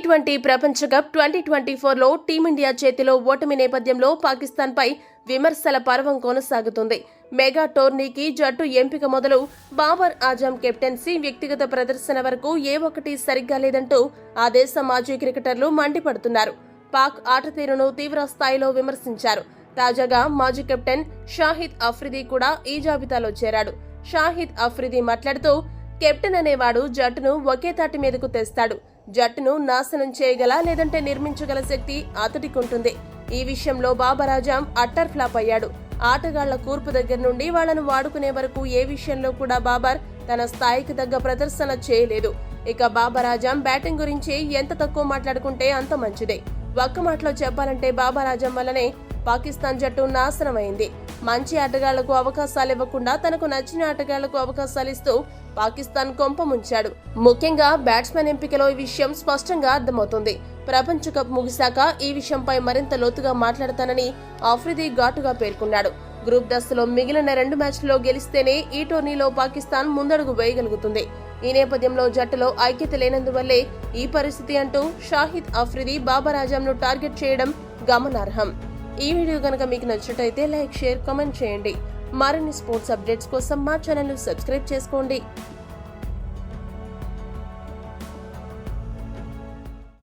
T20 ప్రపంచ cup 2024లో team India చేతిలో ఓటమి నేపథ్యంలో పాకిస్తాన్పై విమర్శల పర్వం కొనసాగుతుంది. మెగా టోర్నీకి జట్టు ఎంపిక మొదలు బాబర్ ఆజం కెప్టెన్సీ, వ్యక్తిగత ప్రదర్శన వరకు ఏ ఒక్కటి సరిగ్గా లేదంటూ ఆ దేశ మాజీ క్రికెటర్లు మండిపడుతున్నారు. పాక్ ఆటతీరును తీవ్ర స్థాయిలో విమర్శించారు. తాజాగా మాజీ కెప్టెన్ షాహిద్ అఫ్రిది కూడా ఈ జాబితాలో చేరాడు. షాహిద్ అఫ్రిది మాట్లాడుతూ, కెప్టెన్ అనేవాడు జట్టును ఒకే తాటి మీదకు తెస్తాడు. జట్టును నాశనం చేయగల లేదంటే నిర్మించగల శక్తి అతడికి ఉంటుంది. ఈ విషయంలో బాబర్ ఆజం అట్టర్ ఫ్లాప్ అయ్యాడు. ఆటగాళ్ల కూర్పు దగ్గర నుండి వాళ్లను వాడుకునే వరకు ఏ విషయంలో కూడా బాబర్ తన స్థాయికి తగ్గ ప్రదర్శన చేయలేదు. ఇక బాబర్ ఆజం బ్యాటింగ్ గురించి ఎంత తక్కువ మాట్లాడుకుంటే అంత మంచిదే. ఒక్క మాటలో చెప్పాలంటే బాబర్ ఆజం వల్లనే పాకిస్తాన్ జట్టు నాశనమైంది. మంచి ఆటగాళ్లకు అవకాశాలు ఇవ్వకుండా తనకు నచ్చిన ఆటగాళ్లకు అవకాశాలు ఇస్తూ పాకిస్తాన్ కొంప ముంచాడు. ముఖ్యంగా బ్యాట్స్మెన్ ఎంపికలో ఈ విషయం స్పష్టంగా అర్థమవుతుంది. ప్రపంచ కప్ ముగిశాక ఈ విషయంపై మరింత లోతుగా మాట్లాడతానని అఫ్రిది ఘాటుగా పేర్కొన్నాడు. గ్రూప్ దశలో మిగిలిన 2 మ్యాచ్లలో గెలిస్తేనే ఈ టోర్నీలో పాకిస్తాన్ ముందడుగు వేయగలుగుతుంది. ఈ నేపథ్యంలో జట్టులో ఐక్యత లేనందువల్లే ఈ పరిస్థితి అంటూ షాహిద్ అఫ్రిది బాబర్ ఆజంను టార్గెట్ చేయడం గమనార్హం. ఈ వీడియో కనుక మీకు నచ్చినట్లయితే లైక్, షేర్, కామెంట్ చేయండి. మరిన్ని స్పోర్ట్స్ అప్డేట్స్ కోసం మా ఛానల్ ను సబ్స్క్రైబ్ చేసుకోండి.